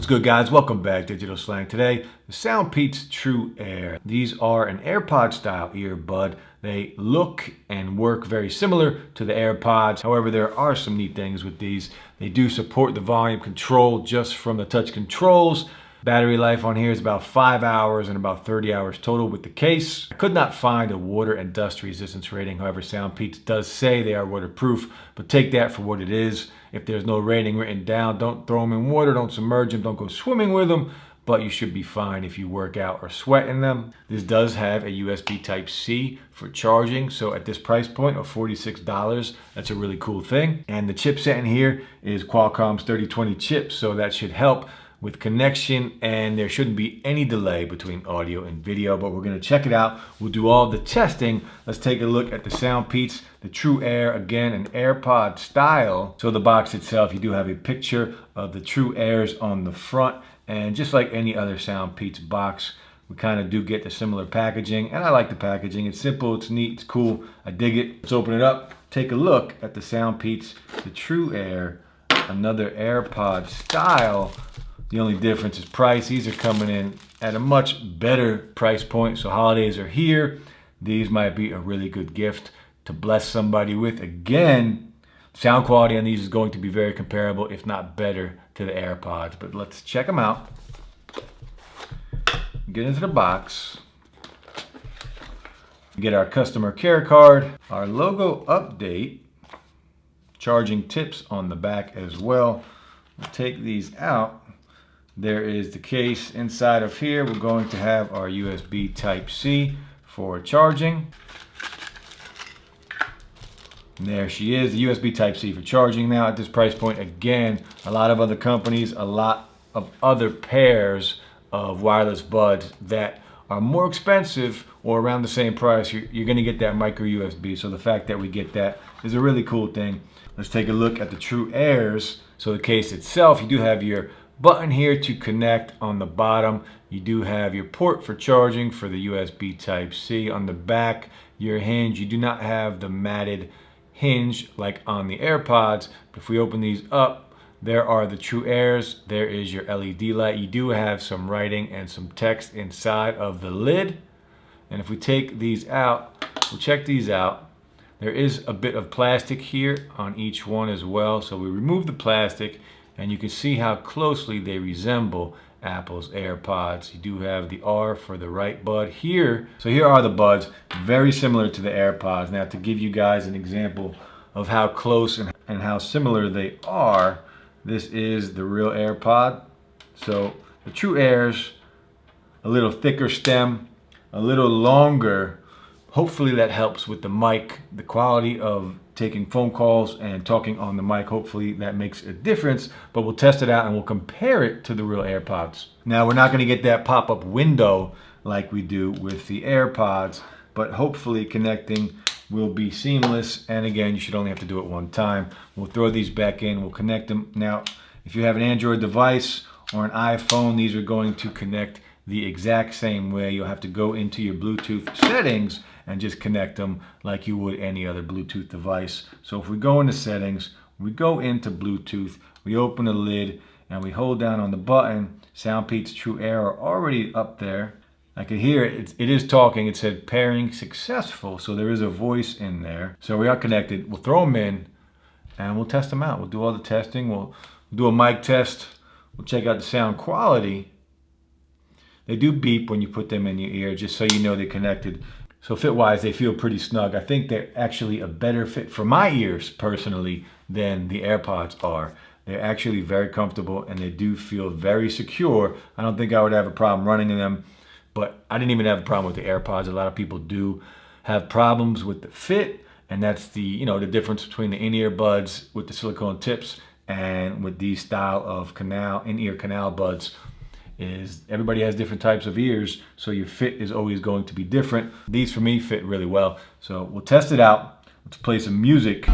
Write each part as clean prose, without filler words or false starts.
What's good, guys? Welcome back, Digital Slang. Today, the SOUNDPEATS TRUEAIR. These are an AirPod style earbud. They look and work very similar to the AirPods. However, there are some neat things with these. They do support the volume control just from the touch controls. Battery life on here is about 5 hours and about 30 hours total with the case. I could not find a water and dust resistance rating. However, SOUNDPEATS does say they are waterproof, but take that for what it is. If there's no rating written down, don't throw them in water, don't submerge them, don't go swimming with them, but you should be fine if you work out or sweat in them. This does have a USB Type-C for charging, so at this price point of $46, that's a really cool thing. And the chipset in here is Qualcomm's 3020 chip, so that should help with connection, and there shouldn't be any delay between audio and video, but we're gonna check it out. We'll do all the testing. Let's take a look at the SOUNDPEATS, the TRUEAIR, again, an AirPod style. So the box itself, you do have a picture of the TRUEAIRs on the front, and just like any other SOUNDPEATS box, we kind of do get the similar packaging, and I like the packaging. It's simple, it's neat, it's cool, I dig it. Let's open it up, take a look at the SOUNDPEATS, the TRUEAIR, another AirPod style. The only difference is price. These are coming in at a much better price point. So holidays are here. These might be a really good gift to bless somebody with. Again, sound quality on these is going to be very comparable, if not better, to the AirPods. But let's check them out. Get into the box. Get our customer care card, our logo update, charging tips on the back as well. We'll take these out. There is the case inside of here. We're going to have our USB Type-C for charging. And there she is, the USB Type-C for charging. Now at this price point, again, a lot of other companies, a lot of other pairs of wireless buds that are more expensive or around the same price, you're gonna get that micro USB. So the fact that we get that is a really cool thing. Let's take a look at the TRUEAIRs. So the case itself, you do have your button here to connect on the bottom. You do have your port for charging for the USB Type-C. On the back, your hinge. You do not have the matted hinge like on the AirPods. But if we open these up, there are the TRUEAIRs. There is your LED light. You do have some writing and some text inside of the lid. And if we take these out, we'll check these out. There is a bit of plastic here on each one as well. So we remove the plastic, and you can see how closely they resemble Apple's AirPods. You do have the R for the right bud here. So here are the buds, very similar to the AirPods. Now to give you guys an example of how close and how similar they are, this is the real AirPod. So the TRUEAIRs, a little thicker stem, a little longer. Hopefully that helps with the mic, the quality of taking phone calls and talking on the mic. Hopefully that makes a difference, but we'll test it out and we'll compare it to the real AirPods. Now we're not gonna get that pop-up window like we do with the AirPods, but hopefully connecting will be seamless. And again, you should only have to do it one time. We'll throw these back in, we'll connect them. Now, if you have an Android device or an iPhone, these are going to connect the exact same way. You'll have to go into your Bluetooth settings and just connect them like you would any other Bluetooth device. So if we go into settings, we go into Bluetooth, we open the lid, and we hold down on the button. SOUNDPEATS TRUEAIR are already up there. I can hear it, it is talking. It said pairing successful, so there is a voice in there. So we are connected. We'll throw them in and we'll test them out. We'll do all the testing. We'll do a mic test. We'll check out the sound quality. They do beep when you put them in your ear, just so you know they're connected. So fit-wise, they feel pretty snug. I think they're actually a better fit for my ears, personally, than the AirPods are. They're actually very comfortable and they do feel very secure. I don't think I would have a problem running in them, but I didn't even have a problem with the AirPods. A lot of people do have problems with the fit, and that's the, the difference between the in-ear buds with the silicone tips and with these style of in-ear canal buds. Is everybody has different types of ears, so your fit is always going to be different. These for me fit really well, so we'll test it out. Let's play some music.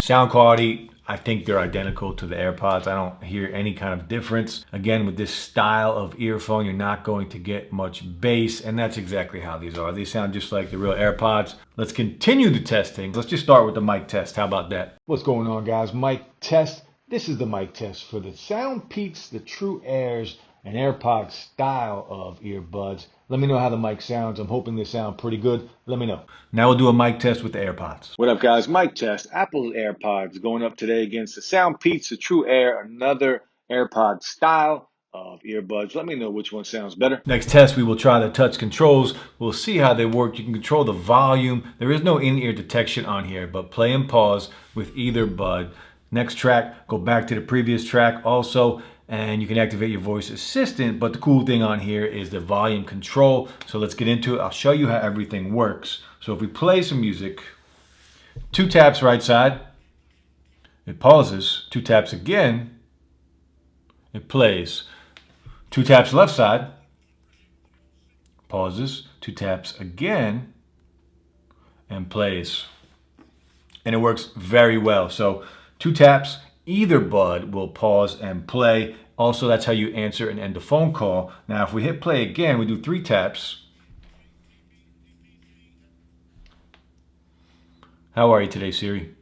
Sound quality, I think they're identical to the AirPods. I don't hear any kind of difference. Again, with this style of earphone, you're not going to get much bass, and that's exactly how these are. They sound just like the real AirPods. Let's continue the testing. Let's just start with the mic test. How about that? What's going on, guys? Mic test. This is the mic test for the SOUNDPEATS, the TrueAirs, and AirPods style of earbuds. Let me know how the mic sounds. I'm hoping they sound pretty good. Let me know. Now we'll do a mic test with the AirPods. What up, guys? Mic test. Apple's AirPods going up today against the SOUNDPEATS, the TrueAir, another AirPod style of earbuds. Let me know which one sounds better. Next test, we will try the touch controls. We'll see how they work. You can control the volume. There is no in-ear detection on here, but play and pause with either bud. Next track, go back to the previous track also, and you can activate your voice assistant. But the cool thing on here is the volume control. So let's get into it. I'll show you how everything works. So if we play some music, 2 taps right side, it pauses. 2 taps again, it plays. 2 taps left side, pauses. 2 taps again, and plays. And it works very well. So 2 taps, either bud will pause and play. Also, that's how you answer and end a phone call. Now, if we hit play again, we do 3 taps. How are you today, Siri?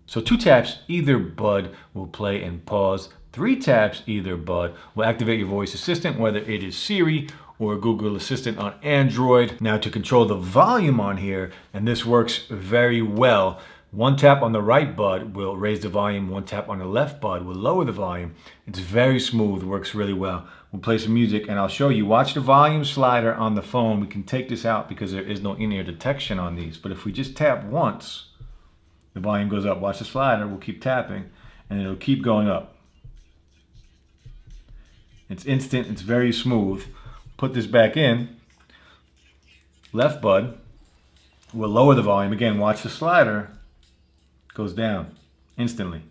So 2 taps, either bud will play and pause. 3 taps, either bud will activate your voice assistant, whether it is Siri or Google Assistant on Android. Now, to control the volume on here, and this works very well, 1 tap on the right bud will raise the volume. 1 tap on the left bud will lower the volume. It's very smooth, works really well. We'll play some music and I'll show you. Watch the volume slider on the phone. We can take this out because there is no in-ear detection on these. But if we just tap once, the volume goes up. Watch the slider, we'll keep tapping and it'll keep going up. It's instant, it's very smooth. Put this back in. Left bud will lower the volume. Again, watch the slider. Goes down instantly.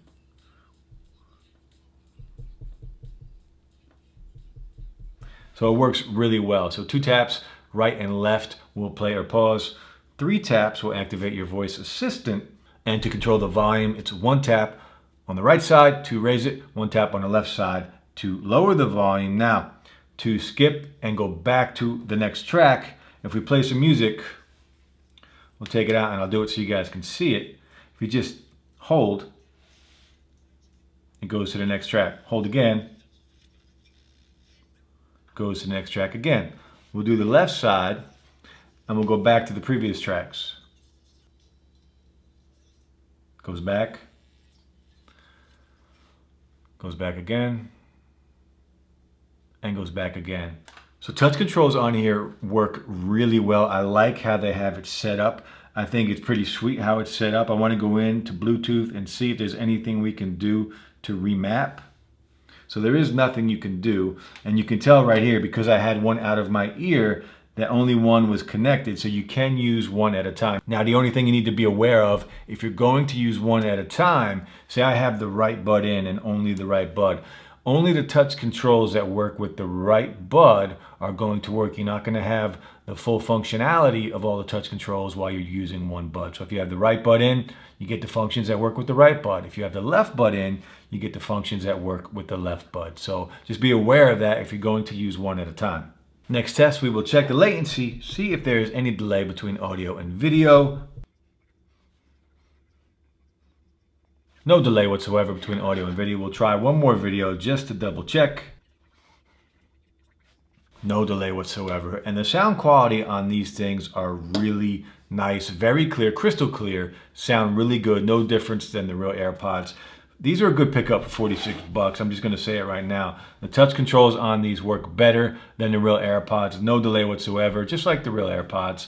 So it works really well. So 2 taps, right and left, will play or pause. 3 taps will activate your voice assistant. And to control the volume, it's 1 tap on the right side to raise it, 1 tap on the left side to lower the volume. Now, to skip and go back to the next track, if we play some music, we'll take it out and I'll do it so you guys can see it. If you just hold, it goes to the next track. Hold again, goes to the next track again. We'll do the left side and we'll go back to the previous tracks. Goes back again, and goes back again. So touch controls on here work really well. I like how they have it set up. I think it's pretty sweet how it's set up. I want to go into Bluetooth and see if there's anything we can do to remap. So there is nothing you can do. And you can tell right here, because I had one out of my ear, that only one was connected. So you can use one at a time. Now, the only thing you need to be aware of, if you're going to use one at a time, say I have the right bud in and only the right bud. Only the touch controls that work with the right bud are going to work. You're not going to have the full functionality of all the touch controls while you're using one bud. So if you have the right bud in, you get the functions that work with the right bud. If you have the left bud in, you get the functions that work with the left bud. So just be aware of that if you're going to use one at a time. Next test, we will check the latency, see if there is any delay between audio and video. No delay whatsoever between audio and video. We'll try one more video just to double check. No delay whatsoever. And the sound quality on these things are really nice, very clear, crystal clear, sound really good. No difference than the real AirPods. These are a good pickup for 46 bucks. I'm just gonna say it right now. The touch controls on these work better than the real AirPods. No delay whatsoever, just like the real AirPods.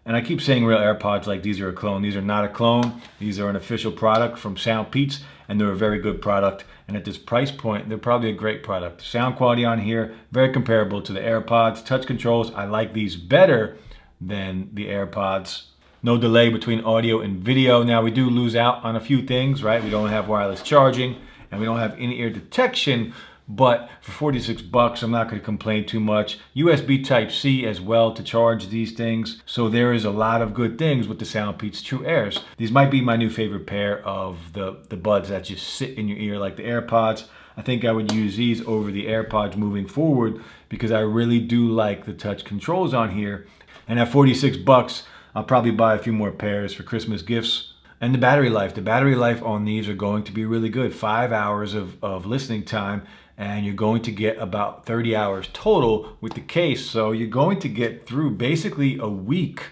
And I keep saying real AirPods like these are a clone. These are not a clone. These are an official product from SOUNDPEATS, and they're a very good product. And at this price point, they're probably a great product. Sound quality on here, very comparable to the AirPods. Touch controls, I like these better than the AirPods. No delay between audio and video. Now, we do lose out on a few things, right? We don't have wireless charging, and we don't have in-ear detection, but for 46 bucks, I'm not going to complain too much. USB Type-C as well to charge these things. So there is a lot of good things with the SOUNDPEATS TrueAirs. These might be my new favorite pair of the buds that just sit in your ear like the AirPods. I think I would use these over the AirPods moving forward because I really do like the touch controls on here. And at 46 bucks, I'll probably buy a few more pairs for Christmas gifts. And the battery life on these are going to be really good. 5 hours of listening time, and you're going to get about 30 hours total with the case. So you're going to get through basically a week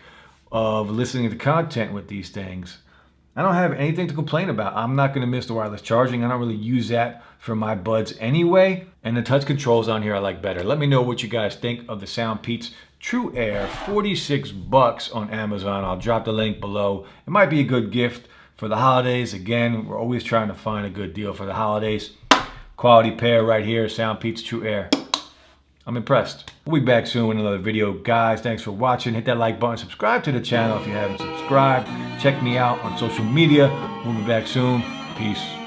of listening to content with these things. I don't have anything to complain about. I'm not going to miss the wireless charging. I don't really use that for my buds anyway. And the touch controls on here I like better. Let me know what you guys think of the SOUNDPEATS TrueAiR, 46 bucks on Amazon. I'll drop the link below. It might be a good gift for the holidays. Again, we're always trying to find a good deal for the holidays. Quality pair right here, SOUNDPEATS TrueAiR. I'm impressed. We'll be back soon with another video. Guys, thanks for watching. Hit that like button. Subscribe to the channel if you haven't subscribed. Check me out on social media. We'll be back soon. Peace.